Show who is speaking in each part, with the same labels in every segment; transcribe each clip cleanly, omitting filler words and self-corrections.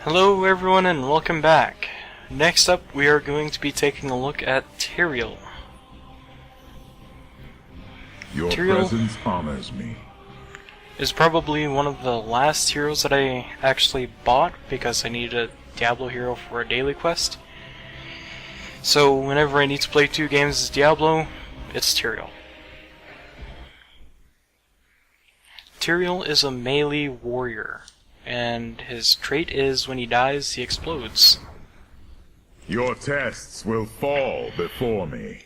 Speaker 1: Hello everyone and welcome back. Next up we are going to be taking a look at Tyrael.
Speaker 2: Your
Speaker 1: Tyrael
Speaker 2: presence honors me.
Speaker 1: is probably one of the last heroes that I actually bought because I needed a Diablo hero for a daily quest. So whenever I need to play 2 games as Diablo, it's Tyrael. Tyrael is a melee warrior, and his trait is when he dies, he explodes.
Speaker 2: Your tests will fall before me.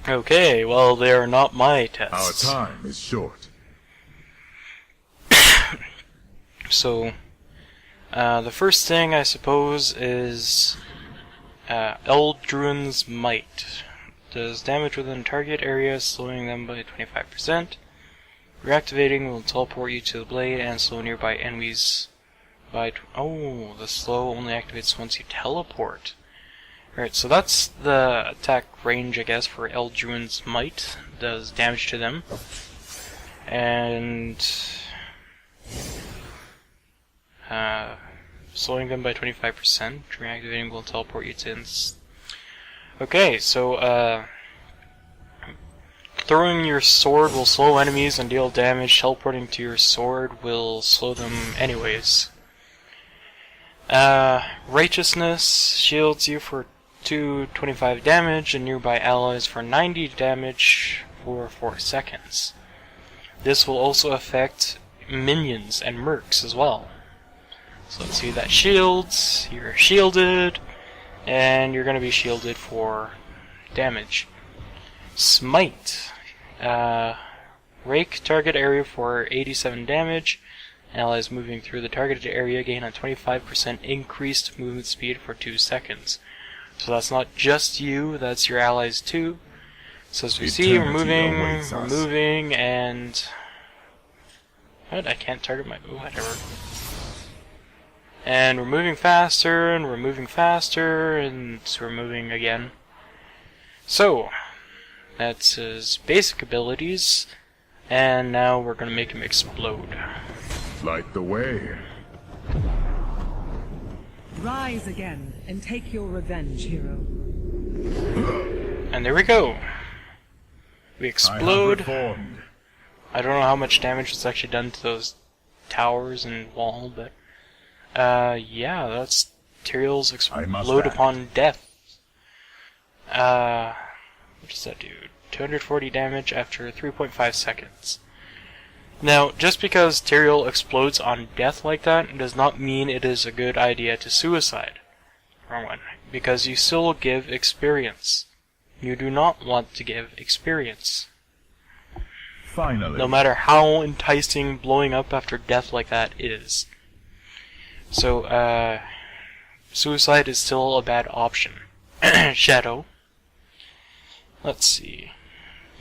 Speaker 1: Okay, well they are not my tests.
Speaker 2: Our time is short.
Speaker 1: So, the first thing I suppose is Eldruin's Might. Does damage within target area, slowing them by 25%. Reactivating will teleport you to the blade and slow nearby enemies by... Oh, the slow only activates once you teleport. Alright, so that's the attack range, I guess, for Eldruin's Might. Does damage to them. And... slowing them by 25%. Reactivating will teleport you to... Okay, so, throwing your sword will slow enemies and deal damage. Teleporting to your sword will slow them anyways. Righteousness shields you for 225 damage and nearby allies for 90 damage for 4 seconds. This will also affect minions and mercs as well. So let's see that shields. You're shielded, and you're going to be shielded for damage. Smite. Rake target area for 87 damage. Allies moving through the targeted area gain a 25% increased movement speed for 2 seconds. So that's not just you, that's your allies too. So as we see, we're moving, and... What? I can't target my... Oh, whatever. And we're moving faster, and we're moving faster, and so we're moving again. So... that's his basic abilities, and now we're gonna make him explode.
Speaker 2: Light the way.
Speaker 3: Rise again and take your revenge, hero.
Speaker 1: And there we go. We explode.
Speaker 2: I
Speaker 1: I don't know how much damage was actually done to those towers and wall, but yeah, that's Tyrael's explode upon death. What does that do? 240 damage after 3.5 seconds. Now, just because Tyrael explodes on death like that does not mean it is a good idea to suicide. Wrong one. Because you still give experience. You do not want to give experience.
Speaker 2: Finally.
Speaker 1: No matter how enticing blowing up after death like that is. So, suicide is still a bad option. Shadow. Let's see.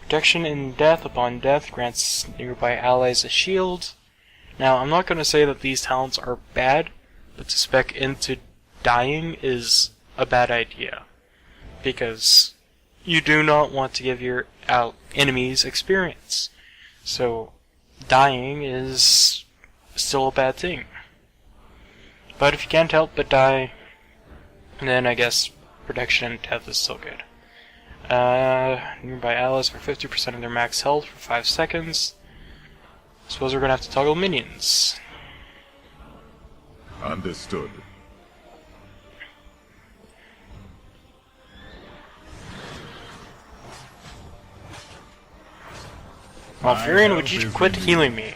Speaker 1: Protection in death upon death grants nearby allies a shield. Now, I'm not going to say that these talents are bad, but to spec into dying is a bad idea. Because you do not want to give your enemies experience. So, dying is still a bad thing. But if you can't help but die, then I guess protection in death is still good. Nearby allies for 50% of their max health for 5 seconds. Suppose we're gonna have to toggle minions.
Speaker 2: Understood.
Speaker 1: Malfurion, would you quit healing me?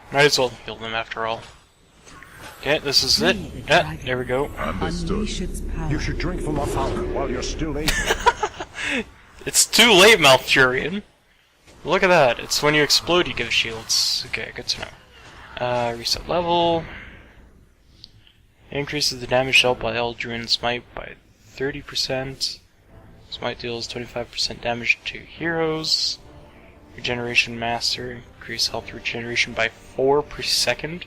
Speaker 1: Might as well heal them after all. Okay, this is it. Yeah, there we go.
Speaker 2: Understood.
Speaker 4: You should drink from a fountain while you're still able.
Speaker 1: It's too late, Malfurion. Look at that. It's when you explode you give shields. Okay, good to know. Reset level. Increases the damage dealt by Eldruin's Smite by 30%. Smite deals 25% damage to heroes. Regeneration Master. Increase health regeneration by 4 per second.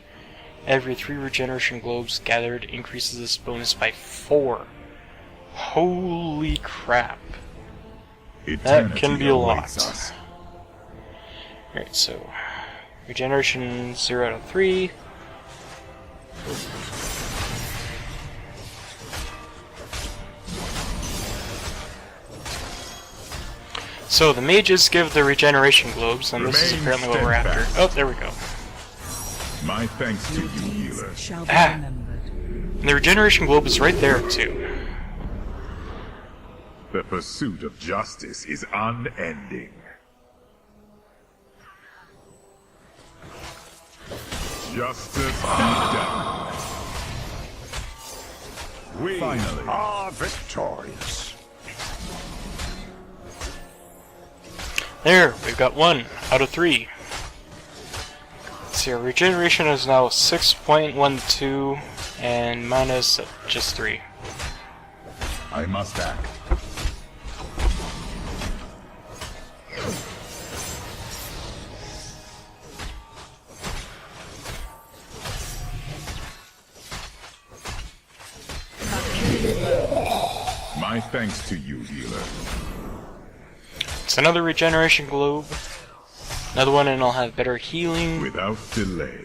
Speaker 1: Every 3 regeneration globes gathered increases this bonus by 4. Holy crap. That
Speaker 2: Eternity
Speaker 1: can be a
Speaker 2: awaits
Speaker 1: lot.
Speaker 2: us.
Speaker 1: Alright, so regeneration 0 out of 3. So the mages give the regeneration globes, and this is
Speaker 2: Remain
Speaker 1: apparently what we're after.
Speaker 2: steadfast.
Speaker 1: Oh, there we go.
Speaker 2: My thanks to
Speaker 3: Your
Speaker 2: you,
Speaker 3: deeds
Speaker 2: healer.
Speaker 3: shall be
Speaker 1: Ah.
Speaker 3: remembered.
Speaker 1: And the regeneration globe is right there too.
Speaker 2: The pursuit of justice is unending. Justice be done.
Speaker 4: We
Speaker 2: Finally.
Speaker 4: are victorious.
Speaker 1: There, we've got 1 out of 3. Let's see, our regeneration is now 6.12, and mana is at just 3.
Speaker 2: I must act. My thanks to you, healer.
Speaker 1: It's another regeneration globe. Another one, and I'll have better healing.
Speaker 2: Without delay.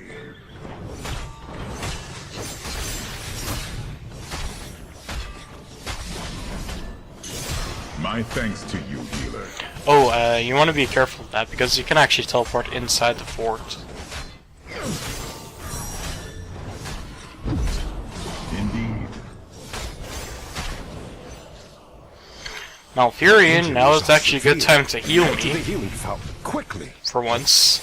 Speaker 2: My thanks to you, healer.
Speaker 1: Oh, you want to be careful of that, because you can actually teleport inside the fort.
Speaker 2: Indeed.
Speaker 1: Malfurion, now is actually a good time to heal
Speaker 4: Head to the
Speaker 1: me,
Speaker 4: healing fountain, quickly.
Speaker 1: for once.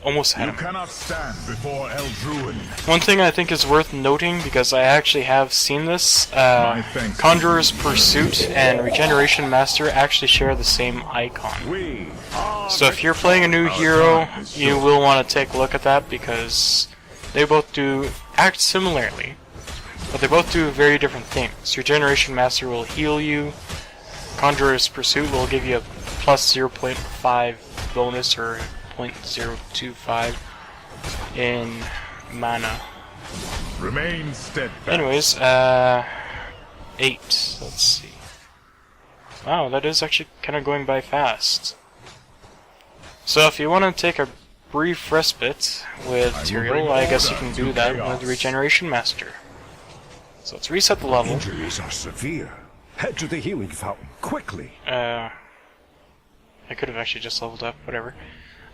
Speaker 1: Almost had
Speaker 2: You
Speaker 1: him.
Speaker 2: cannot stand before Eldruin.
Speaker 1: One thing I think is worth noting, because I actually have seen this,
Speaker 2: thanks.
Speaker 1: Conjurer's Pursuit and Regeneration Master actually share the same icon.
Speaker 4: We are
Speaker 1: So if you're playing a new hero, you will want to take a look at that, because they both act similarly, but they both do very different things. Regeneration Master will heal you, Conjurer's Pursuit will give you a plus 0.5 bonus, or 0.025 in mana.
Speaker 2: Remain steadfast.
Speaker 1: Anyways, 8. Let's see. Wow, that is actually kind of going by fast. So if you want to take a brief respite with Tyrael, I guess you can do that with Regeneration Master. So let's reset the level.
Speaker 4: injuries are severe. Head to the healing fountain, quickly.
Speaker 1: I could have actually just leveled up, whatever.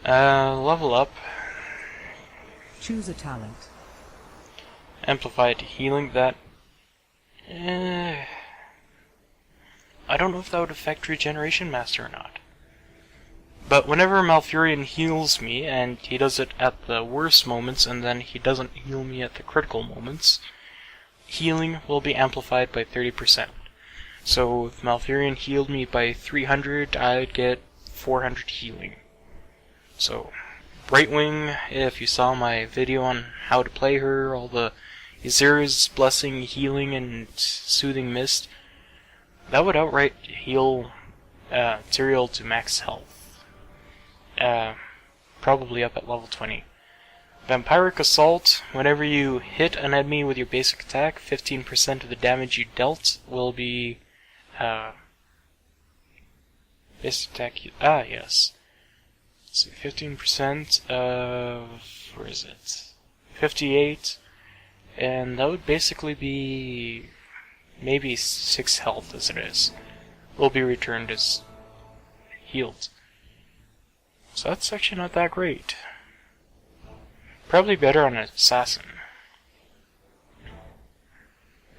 Speaker 1: Level up.
Speaker 3: Choose a talent.
Speaker 1: Amplified healing, that... I don't know if that would affect Regeneration Master or not. But whenever Malfurion heals me, and he does it at the worst moments, and then he doesn't heal me at the critical moments, healing will be amplified by 30%. So if Malfurion healed me by 300, I'd get 400 healing. So, Brightwing, if you saw my video on how to play her, all the Azira's Blessing, Healing, and Soothing Mist, that would outright heal Tyrael to max health. Probably up at level 20. Vampiric Assault, whenever you hit an enemy with your basic attack, 15% of the damage you dealt will be... basic attack... yes. So 15% of... where is it? 58, and that would basically be maybe 6 health as it is. Will be returned as healed. So that's actually not that great. Probably better on an assassin.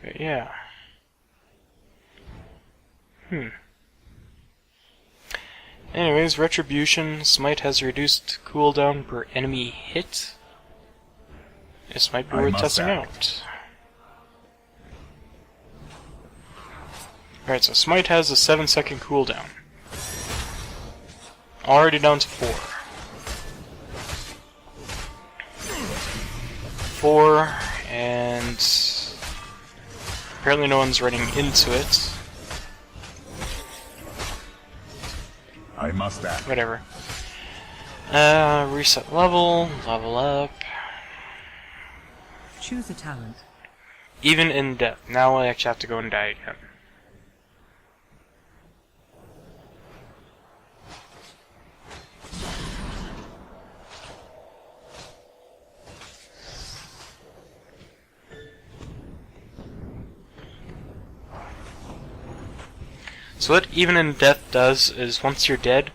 Speaker 1: But yeah. Anyways, Retribution. Smite has reduced cooldown per enemy hit. This might be
Speaker 2: I
Speaker 1: worth
Speaker 2: must
Speaker 1: testing
Speaker 2: act.
Speaker 1: out. Alright, so Smite has a 7-second cooldown. Already down to 4. 4, and apparently no one's running into it.
Speaker 2: I must act.
Speaker 1: Whatever. Reset level, level up.
Speaker 3: Choose a talent.
Speaker 1: Even in death. Now I actually have to go and die again. So what even in death does is once you're dead,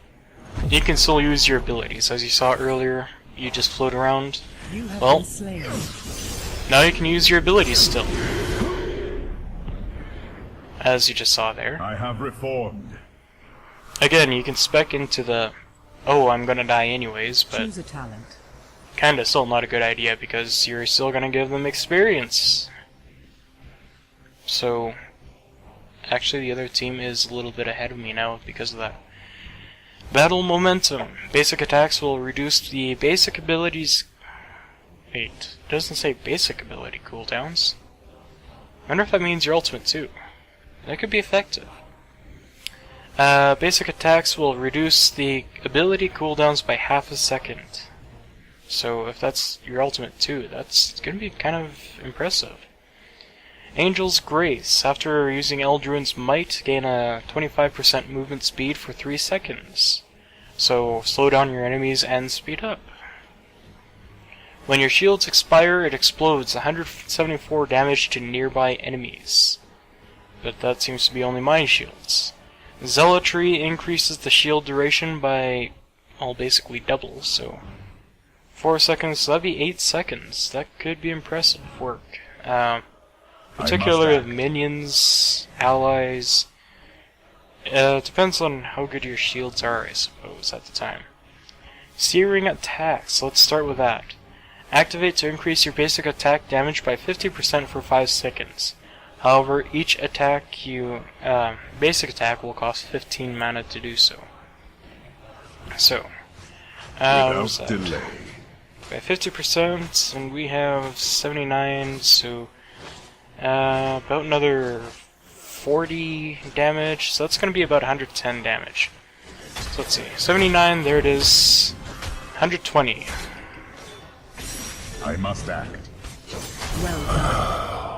Speaker 1: you can still use your abilities. As you saw earlier, you just float around.
Speaker 3: You have
Speaker 1: Well,
Speaker 3: been slain.
Speaker 1: now you can use your abilities still. As you just saw there.
Speaker 2: I have reformed.
Speaker 1: Again, you can spec into the, oh, I'm gonna die anyways, but
Speaker 3: Choose a talent.
Speaker 1: kinda still not a good idea because you're still gonna give them experience. So, actually the other team is a little bit ahead of me now because of that. Battle momentum. Basic attacks will reduce the basic abilities. Wait, it doesn't say basic ability cooldowns. I wonder if that means your ultimate too. That could be effective. Basic attacks will reduce the ability cooldowns by half a second. So if that's your ultimate too, that's gonna be kind of impressive. Angel's Grace. After using Eldruin's Might, gain a 25% movement speed for 3 seconds. So slow down your enemies and speed up. When your shields expire, it explodes 174 damage to nearby enemies. But that seems to be only my shields. Zealotry increases the shield duration by, well, basically double, so 4 seconds, so that'd be 8 seconds. That could be impressive work. Particularly with minions, allies. It depends on how good your shields are, I suppose, at the time. Searing attacks, let's start with that. Activate to increase your basic attack damage by 50% for 5 seconds. However, each basic attack will cost 15 mana to do so. So, what's that?
Speaker 2: Delay.
Speaker 1: By 50%, and we have 79, so about another 40 damage, so that's going to be about 110 damage. So let's see, 79, there it is, 120.
Speaker 2: I must act.
Speaker 3: Well done.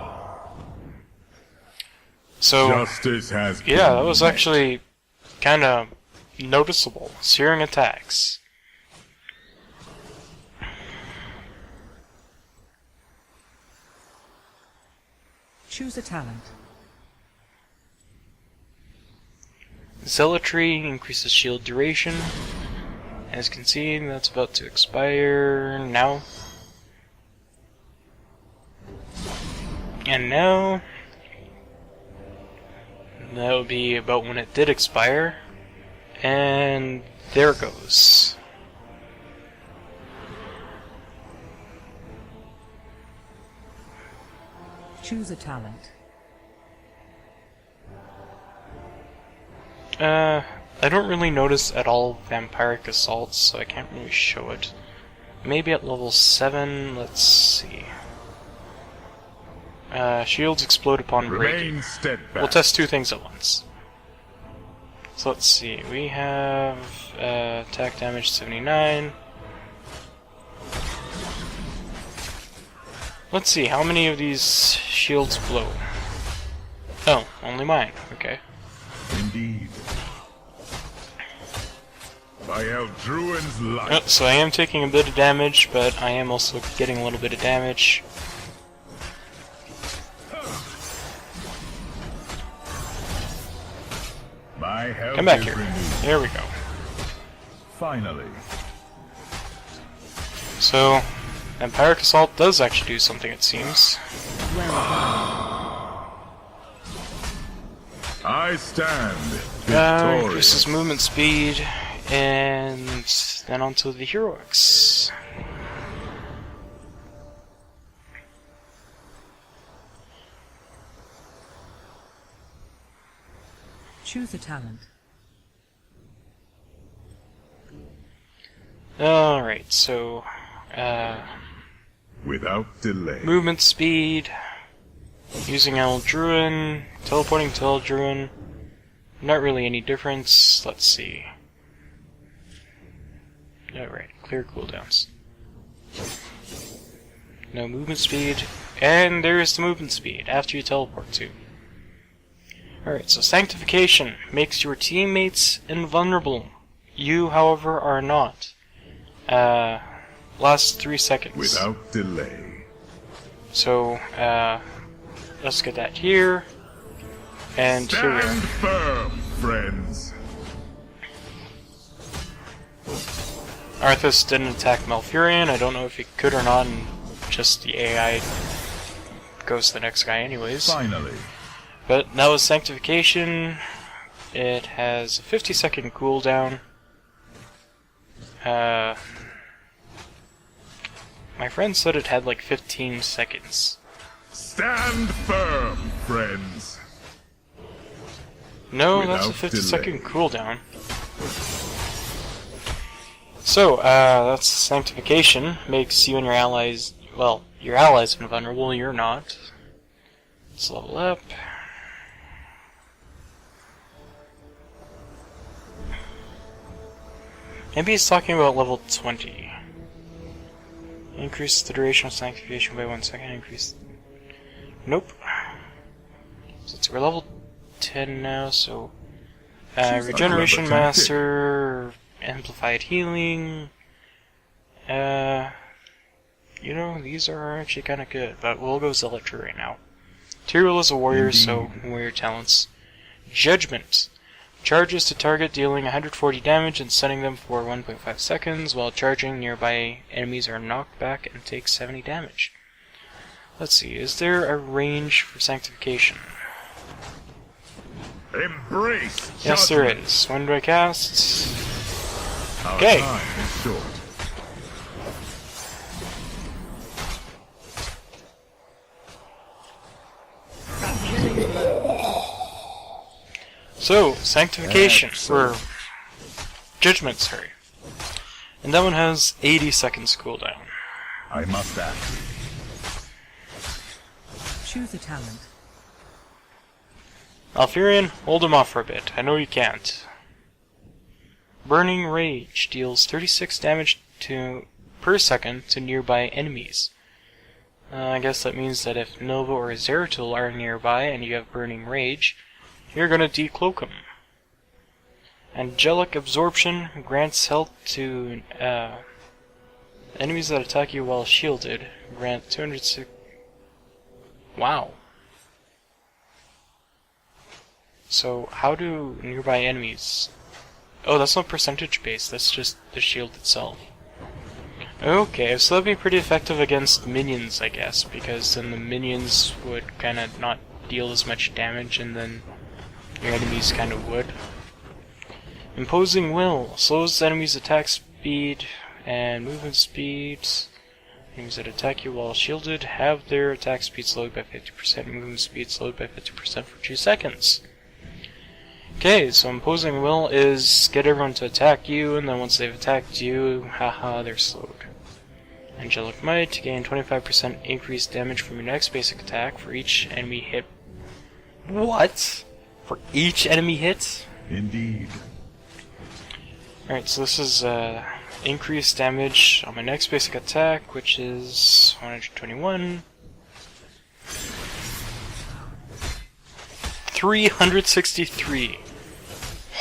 Speaker 1: So,
Speaker 2: Justice has been
Speaker 1: yeah, that was
Speaker 2: met.
Speaker 1: actually kind of noticeable. Searing attacks.
Speaker 3: Choose a talent.
Speaker 1: Zealotry increases shield duration. As you can see, that's about to expire now. And now, that would be about when it did expire. And there it goes.
Speaker 3: Choose a talent.
Speaker 1: I don't really notice at all vampiric assaults, so I can't really show it. Maybe at level 7, let's see. Shields explode upon breaking.
Speaker 2: Remain steadfast.
Speaker 1: We'll test 2 things at once. So let's see, we have attack damage 79. Let's see, how many of these shields blow? Oh, only mine, okay.
Speaker 2: Indeed. By Eldruin's light.
Speaker 1: Oh, so I am taking a bit of damage, but I am also getting a little bit of damage.
Speaker 2: My health
Speaker 1: Come back
Speaker 2: is
Speaker 1: here.
Speaker 2: renewed.
Speaker 1: There we go.
Speaker 2: Finally.
Speaker 1: So, Vampiric Assault does actually do something, it seems.
Speaker 3: Well done.
Speaker 2: I stand victorious.
Speaker 1: Increases movement speed, and then onto the heroics.
Speaker 3: Choose a talent.
Speaker 1: Alright, so,
Speaker 2: Without delay.
Speaker 1: movement speed, using Eldruin, teleporting to Eldruin, not really any difference. Let's see. Alright, clear cooldowns. No movement speed, and there's the movement speed after you teleport to. Alright, so Sanctification makes your teammates invulnerable. You, however, are not. Lasts 3 seconds.
Speaker 2: Without delay.
Speaker 1: So, let's get that here. And here we are.
Speaker 2: Stand firm, friends.
Speaker 1: Arthas didn't attack Malfurion. I don't know if he could or not, and just the AI goes to the next guy anyways.
Speaker 2: Finally.
Speaker 1: But that was Sanctification. It has a 50-second cooldown. My friend said it had like 15 seconds.
Speaker 2: Stand firm, friends.
Speaker 1: No, that's a
Speaker 2: Without
Speaker 1: 50-second
Speaker 2: delay.
Speaker 1: cooldown. So, that's Sanctification. Makes you and your allies, well, your allies invulnerable, you're not. Let's level up. Maybe he's talking about level 20. Increase the duration of Sanctification by 1 second. Increase. Nope. So we're level 10 now, so. Regeneration
Speaker 2: clever
Speaker 1: Master. Amplified Healing. You know, these are actually kind of good, but we'll go Zealotry right now. Tyrael is a warrior, so warrior talents. Judgment. Charges to target, dealing 140 damage and stunning them for 1.5 seconds, while charging nearby enemies are knocked back and take 70 damage. Let's see, is there a range for Sanctification?
Speaker 2: Embrace
Speaker 1: Yes, there
Speaker 2: judgment.
Speaker 1: is. When do I cast?
Speaker 2: Our
Speaker 1: Okay.
Speaker 2: time is short.
Speaker 1: So, Sanctification,
Speaker 2: Excellent.
Speaker 1: or Judgment, sorry. And that one has 80 seconds cooldown.
Speaker 2: I must act.
Speaker 3: Choose a talent.
Speaker 1: Malfurion, hold him off for a bit. I know you can't. Burning Rage deals 36 damage per second to nearby enemies. I guess that means that if Nova or Zeratul are nearby and you have Burning Rage, you're gonna decloak them. Angelic Absorption grants health to enemies that attack you while shielded. Grant 206. Wow. So, how do nearby enemies... Oh, that's not percentage based, that's just the shield itself. Okay, so that'd be pretty effective against minions, I guess, because then the minions would kind of not deal as much damage, and then your enemies kind of would. Imposing Will slows enemies' attack speed and movement speed. Enemies that attack you while shielded have their attack speed slowed by 50%, movement speed slowed by 50% for 2 seconds. Okay, so Imposing Will is get everyone to attack you, and then once they've attacked you, haha, they're slowed. Angelic Might, gain 25% increased damage from your next basic attack for each enemy hit. What? For each enemy hit?
Speaker 2: Indeed.
Speaker 1: Alright, so this is increased damage on my next basic attack, which is 121. 363.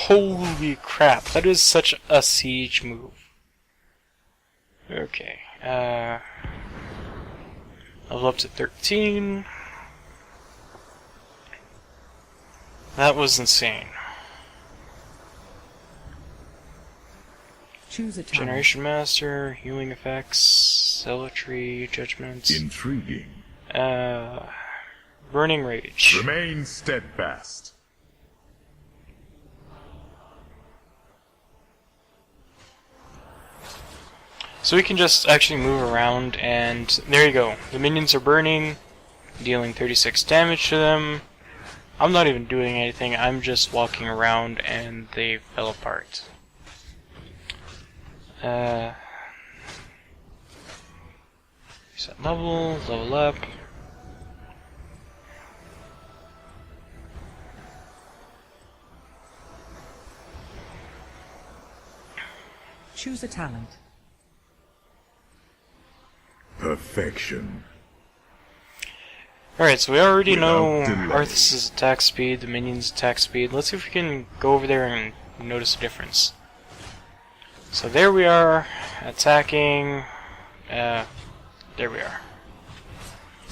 Speaker 1: Holy crap, that is such a siege move. Okay, level up to 13. That was insane.
Speaker 3: Choose a talent.
Speaker 1: Generation Master, healing effects, Zealotry, Judgment,
Speaker 2: Intriguing.
Speaker 1: Burning Rage.
Speaker 2: Remain steadfast.
Speaker 1: So we can just actually move around, and there you go. The minions are burning, dealing 36 damage to them. I'm not even doing anything, I'm just walking around and they fell apart. Reset level, level up.
Speaker 3: Choose a talent.
Speaker 2: Perfection.
Speaker 1: Alright, so we already
Speaker 2: Without
Speaker 1: know
Speaker 2: delay.
Speaker 1: Arthas' attack speed, the minions' attack speed. Let's see if we can go over there and notice a difference. So there we are, attacking. There we are.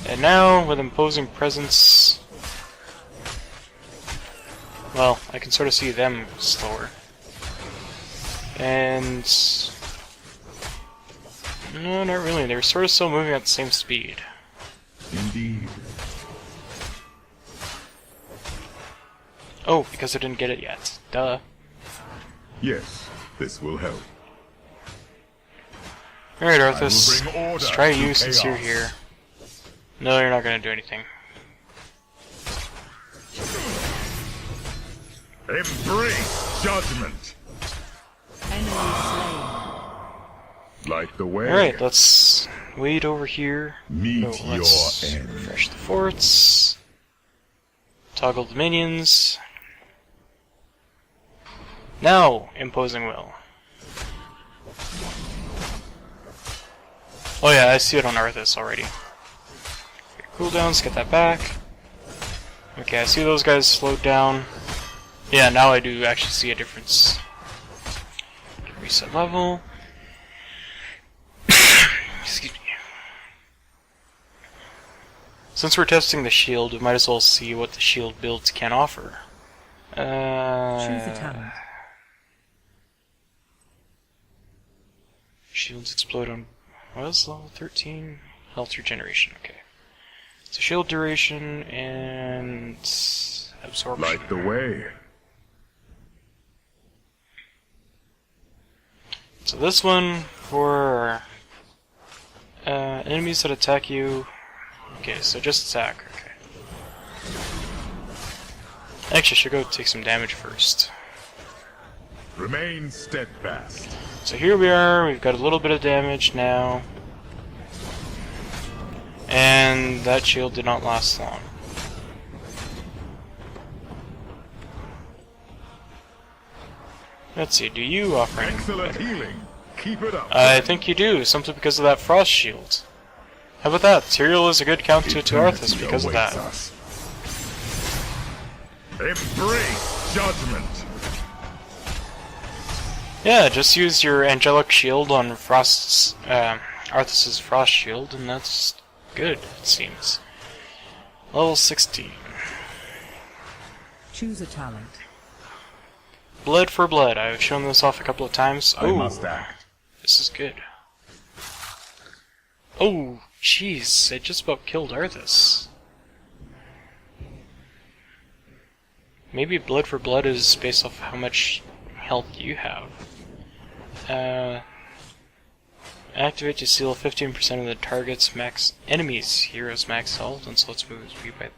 Speaker 1: And now, with imposing presence, well, I can sort of see them slower. And no, not really. They're sort of still moving at the same speed.
Speaker 2: Indeed.
Speaker 1: Oh, because I didn't get it yet. Duh.
Speaker 2: Yes, this will help.
Speaker 1: Alright,
Speaker 2: I will
Speaker 1: Arthas.
Speaker 2: bring order
Speaker 1: Let's try
Speaker 2: to
Speaker 1: you since you're
Speaker 2: chaos.
Speaker 1: here. No, you're not gonna do anything.
Speaker 2: Embrace judgment.
Speaker 3: Enemy slain.
Speaker 2: Light the way.
Speaker 1: Alright, let's wait over here.
Speaker 2: Meet
Speaker 1: Let's
Speaker 2: your end.
Speaker 1: refresh the forts. Toggle the minions. Now, imposing will. Oh yeah, I see it on Arthas already. Okay, cooldowns, get that back. Okay, I see those guys slowed down. Yeah, now I do actually see a difference. Reset level. Excuse me. Since we're testing the shield, we might as well see what the shield builds can offer.
Speaker 3: Choose a talent.
Speaker 1: Shields explode on... What is level 13? Health regeneration, okay. So shield duration and... absorption.
Speaker 2: Light the way.
Speaker 1: So this one for enemies that attack you. Okay, so just attack. Okay. Actually, I should go take some damage first.
Speaker 2: Remain steadfast.
Speaker 1: So here we are. We've got a little bit of damage now, and that shield did not last long. Let's see. Do you offer anything
Speaker 2: Excellent
Speaker 1: better?
Speaker 2: healing. Keep it up.
Speaker 1: I think you do, simply because of that frost shield. How about that? Tyrael is a good counter to Arthas
Speaker 2: Eternity
Speaker 1: because of
Speaker 2: awaits
Speaker 1: that.
Speaker 2: us. Embrace judgment.
Speaker 1: Yeah, just use your angelic shield on Frost's, Arthas's frost shield, and that's good, it seems. Level 16.
Speaker 3: Choose a talent.
Speaker 1: Blood for blood. I've shown this off a couple of times.
Speaker 2: I
Speaker 1: Oh,
Speaker 2: must act.
Speaker 1: this is good. Oh, jeez, I just about killed Arthas. Maybe blood for blood is based off how much health you have. Activate to seal 15% of the target's enemy's hero's max health, and so let's move his speed by.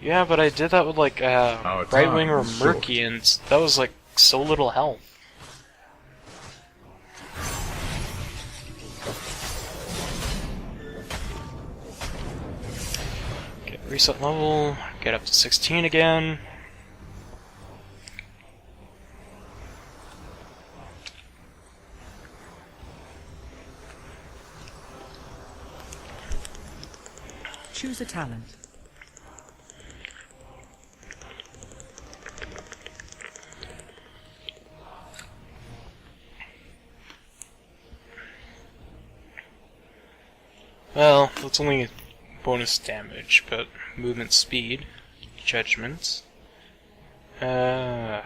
Speaker 1: Yeah, but I did that with like Brightwing or
Speaker 2: time is short.
Speaker 1: Murky, and that was like so little health. Okay, reset level, get up to 16 again.
Speaker 3: Choose a talent.
Speaker 1: Well, that's only bonus damage, but movement speed, judgment. Yeah,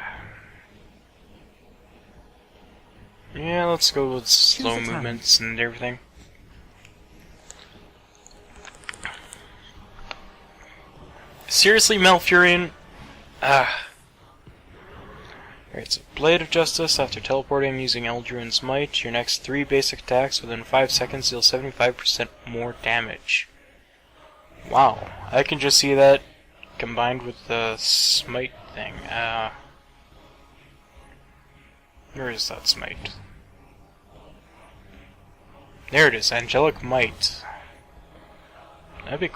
Speaker 1: let's go with slow
Speaker 3: a talent.
Speaker 1: movements and everything. Seriously, Malfurion? Alright, so Blade of Justice. After teleporting using Eldruin's Might, your next 3 basic attacks within 5 seconds deal 75% more damage. Wow, I can just see that combined with the Smite thing. Where is that Smite? There it is, Angelic Might. That'd be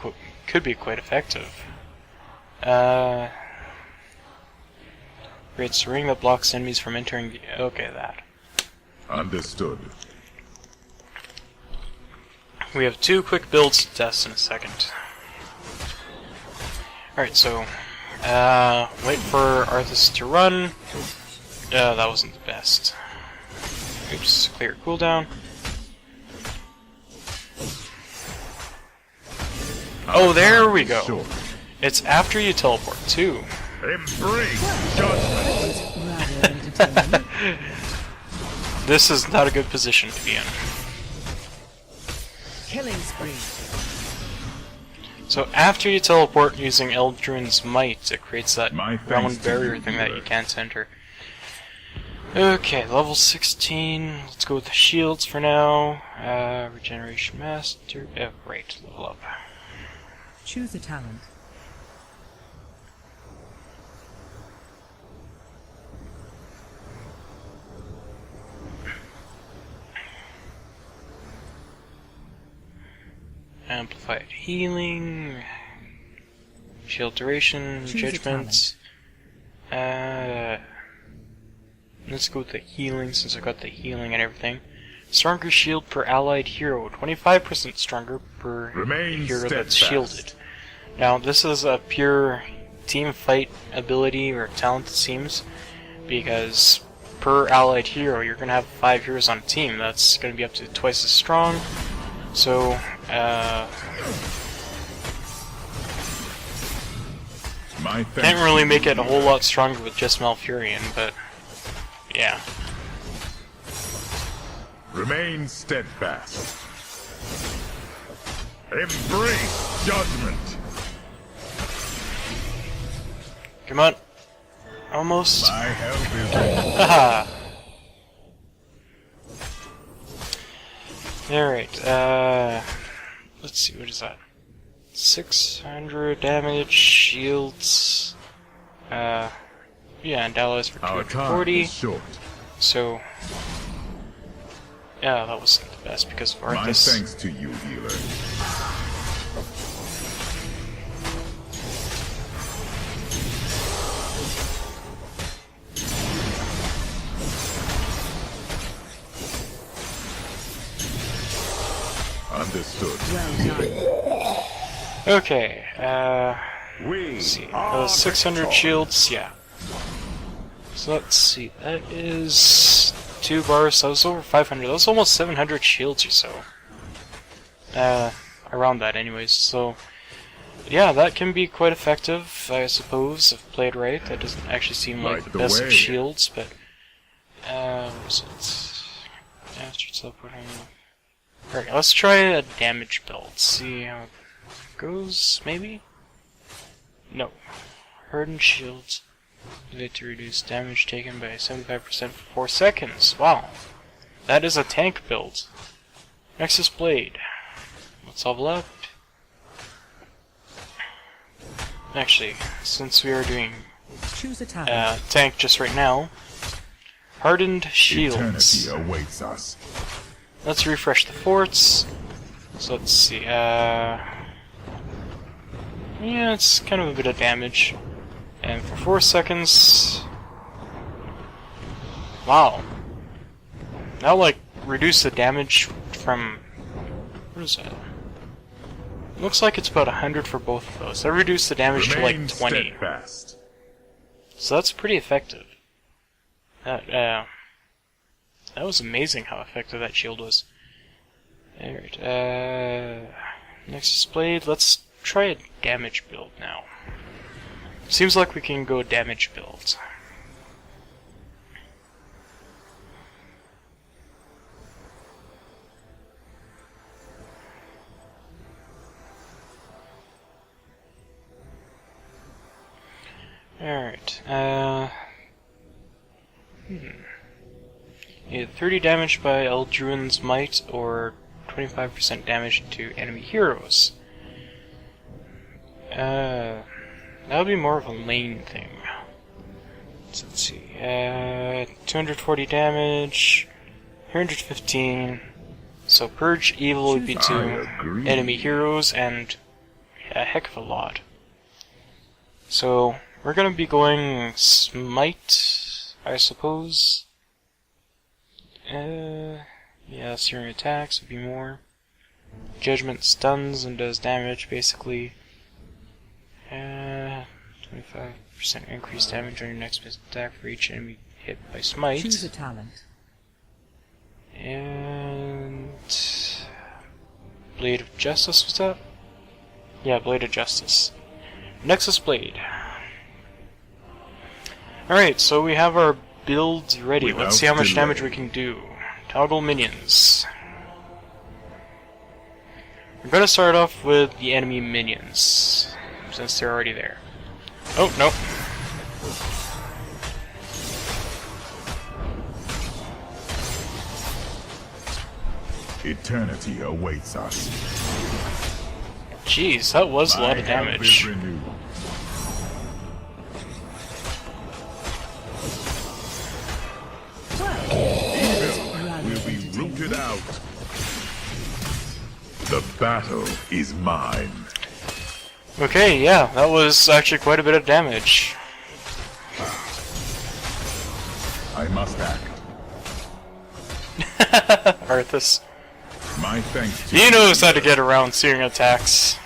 Speaker 1: could be quite effective. Creates a ring that blocks enemies from entering the... Okay, that.
Speaker 2: Understood.
Speaker 1: We have 2 quick builds to test in a second. Alright, so wait for Arthas to run. That wasn't the best. Oops, clear cooldown. Oh, there we go.
Speaker 2: Sure.
Speaker 1: It's after you teleport too.
Speaker 2: Embrace judgment.
Speaker 3: Rather entertaining.
Speaker 1: This is not a good position to be in.
Speaker 3: Killing spree.
Speaker 1: So after you teleport using Eldruin's Might, it creates that
Speaker 2: My thanks
Speaker 1: round
Speaker 2: to
Speaker 1: barrier
Speaker 2: you,
Speaker 1: thing that
Speaker 2: healer.
Speaker 1: you can't enter. Okay, level 16. Let's go with the shields for now. Regeneration Master. Oh, great, level up.
Speaker 3: Choose a talent.
Speaker 1: Amplified healing, shield duration,
Speaker 3: Choose a
Speaker 1: judgments. Let's go with the healing since I got the healing and everything. Stronger shield per allied hero, 25% stronger per
Speaker 2: Remain
Speaker 1: hero that's
Speaker 2: steadfast.
Speaker 1: shielded. Now this is a pure team fight ability or talent it seems, because per allied hero you're gonna have 5 heroes on a team. That's gonna be up to twice as strong. So,
Speaker 2: My thanks
Speaker 1: can't really
Speaker 2: to
Speaker 1: make
Speaker 2: you,
Speaker 1: it a whole lot stronger with just Malfurion, but yeah.
Speaker 2: Remain steadfast. Embrace judgment.
Speaker 1: Come on. Almost.
Speaker 2: My help is
Speaker 1: Haha. Alright, let's see, what is that? 600 damage, shields, yeah, and allies for
Speaker 2: our time
Speaker 1: 240,
Speaker 2: is short.
Speaker 1: so, yeah, that wasn't the best because of
Speaker 2: My
Speaker 1: Arthas.
Speaker 2: thanks to you, healer. Understood.
Speaker 3: Well done.
Speaker 1: Okay,
Speaker 4: We
Speaker 1: let's see,
Speaker 4: are
Speaker 1: 600
Speaker 4: victorious.
Speaker 1: shields, yeah. So let's see, that is 2 bars, so that was over 500, that was almost 700 shields or so. Around that anyways, so yeah, that can be quite effective, I suppose, if played right. That doesn't actually seem like
Speaker 2: Light
Speaker 1: the
Speaker 2: the
Speaker 1: best of
Speaker 2: way.
Speaker 1: shields, but what was it? After teleporting. Alright, let's try a damage build, see how it goes, maybe? No. Hardened shields. They to reduce damage taken by 75% for 4 seconds. Wow. That is a tank build. Nexus Blade. What's all left? Actually, since we are doing
Speaker 3: Choose a talent.
Speaker 1: tank just right now, Hardened Shields.
Speaker 2: Eternity awaits us.
Speaker 1: Let's refresh the forts. So let's see, yeah, it's kind of a bit of damage. And for 4 seconds... Wow. Now, like, reduce the damage from... What is that? Looks like it's about 100 for both of those. That reduced the damage to,
Speaker 2: Remain
Speaker 1: like, 20.
Speaker 2: steadfast.
Speaker 1: So that's pretty effective. That was amazing how effective that shield was. Alright, Nexus Blade, let's try a damage build now. Seems like we can go damage build. Alright, Either 30 damage by Eldruin's Might or 25% damage to enemy heroes. That would be more of a lane thing. So let's see. 240 damage, 115. So Purge Evil would be
Speaker 2: I
Speaker 1: to
Speaker 2: agree.
Speaker 1: enemy heroes and a heck of a lot. So we're gonna be going Smite, I suppose. Yeah, searing attacks would be more. Judgment stuns and does damage, basically. 25% increased damage on your next attack for each enemy hit by smite.
Speaker 3: Choose a talent.
Speaker 1: And Blade of Justice, was that? Yeah, Blade of Justice. Nexus Blade. Alright, so we have our builds ready. Let's see how much damage we can do. Toggle minions. We're gonna start off with the enemy minions, since they're already there. Oh, no.
Speaker 2: Eternity awaits us.
Speaker 1: Jeez, that was a lot of damage.
Speaker 2: Evil will be rooted out. The battle is mine.
Speaker 1: Okay, yeah, that was actually quite a bit of damage.
Speaker 2: I must act.
Speaker 1: Arthas.
Speaker 2: My thanks to
Speaker 1: He knows how to get around searing attacks.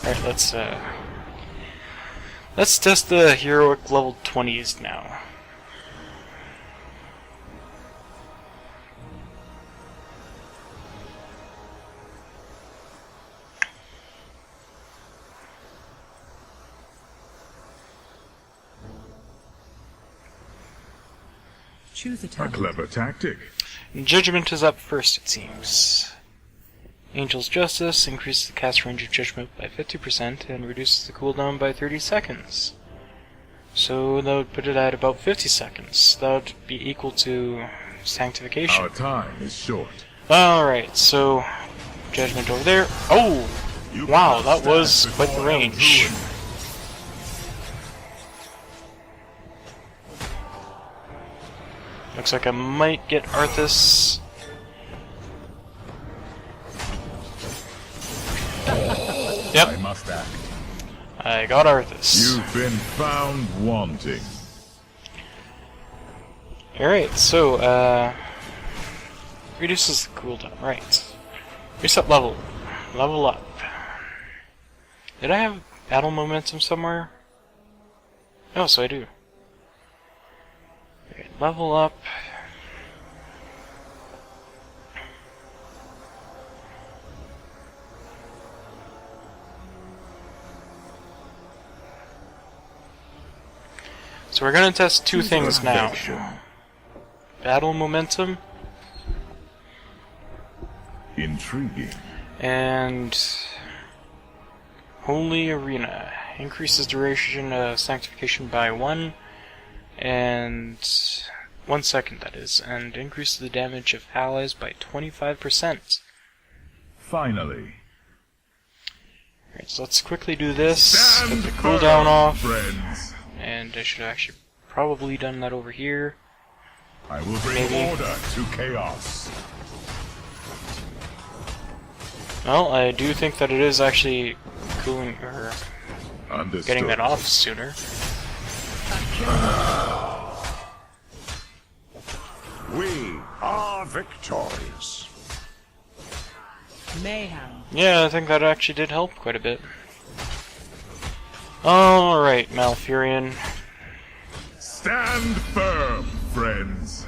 Speaker 1: Alright, let's test the heroic level 20s now.
Speaker 3: Choose a
Speaker 2: a
Speaker 3: talent.
Speaker 2: clever tactic.
Speaker 1: Judgment is up first, it seems. Angel's Justice increases the cast range of Judgment by 50% and reduces the cooldown by 30 seconds. So that would put it at about 50 seconds. That would be equal to Sanctification.
Speaker 2: Our time is short.
Speaker 1: Alright, so Judgment over there. Oh!
Speaker 2: You
Speaker 1: Wow,
Speaker 2: cannot
Speaker 1: that was
Speaker 2: stand
Speaker 1: quite the
Speaker 2: before
Speaker 1: range.
Speaker 2: ruin.
Speaker 1: Looks like I might get Arthas. Yep,
Speaker 2: I must act.
Speaker 1: I got Arthas.
Speaker 2: You've been found wanting.
Speaker 1: Alright, so, reduces the cooldown, right. Reset level. Level up. Did I have battle momentum somewhere? Oh, so I do. Okay, level up. So we're gonna test two things now.
Speaker 2: Perfection.
Speaker 1: Battle momentum
Speaker 2: Intriguing.
Speaker 1: and Holy Arena. Increases duration of Sanctification by 1 and 1 second, that is, and increases the damage of allies by 25%.
Speaker 2: Finally.
Speaker 1: Alright, so let's quickly do this.
Speaker 2: Stand
Speaker 1: Get the cooldown
Speaker 2: firm,
Speaker 1: off.
Speaker 2: friends.
Speaker 1: And I should have actually probably done that over here.
Speaker 2: I will bring
Speaker 1: Maybe.
Speaker 2: order to chaos.
Speaker 1: Well, I do think that it is actually cooling, or
Speaker 2: Understood.
Speaker 1: getting that off sooner.
Speaker 4: We are victorious.
Speaker 3: Mayhem.
Speaker 1: Yeah, I think that actually did help quite a bit. Alright, Malfurion.
Speaker 2: Stand firm, friends.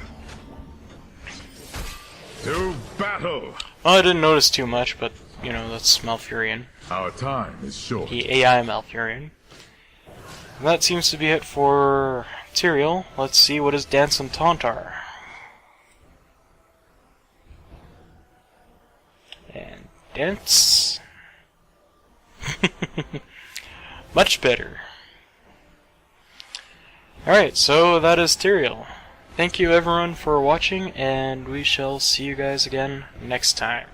Speaker 2: To battle.
Speaker 1: Well, I didn't notice too much, but, you know, that's Malfurion.
Speaker 2: Our time is short.
Speaker 1: The AI Malfurion. And that seems to be it for Tyrael. Let's see what his Dance and Taunt are. And Dance. Much better. Alright, so that is Tyrael. Thank you everyone for watching, and we shall see you guys again next time.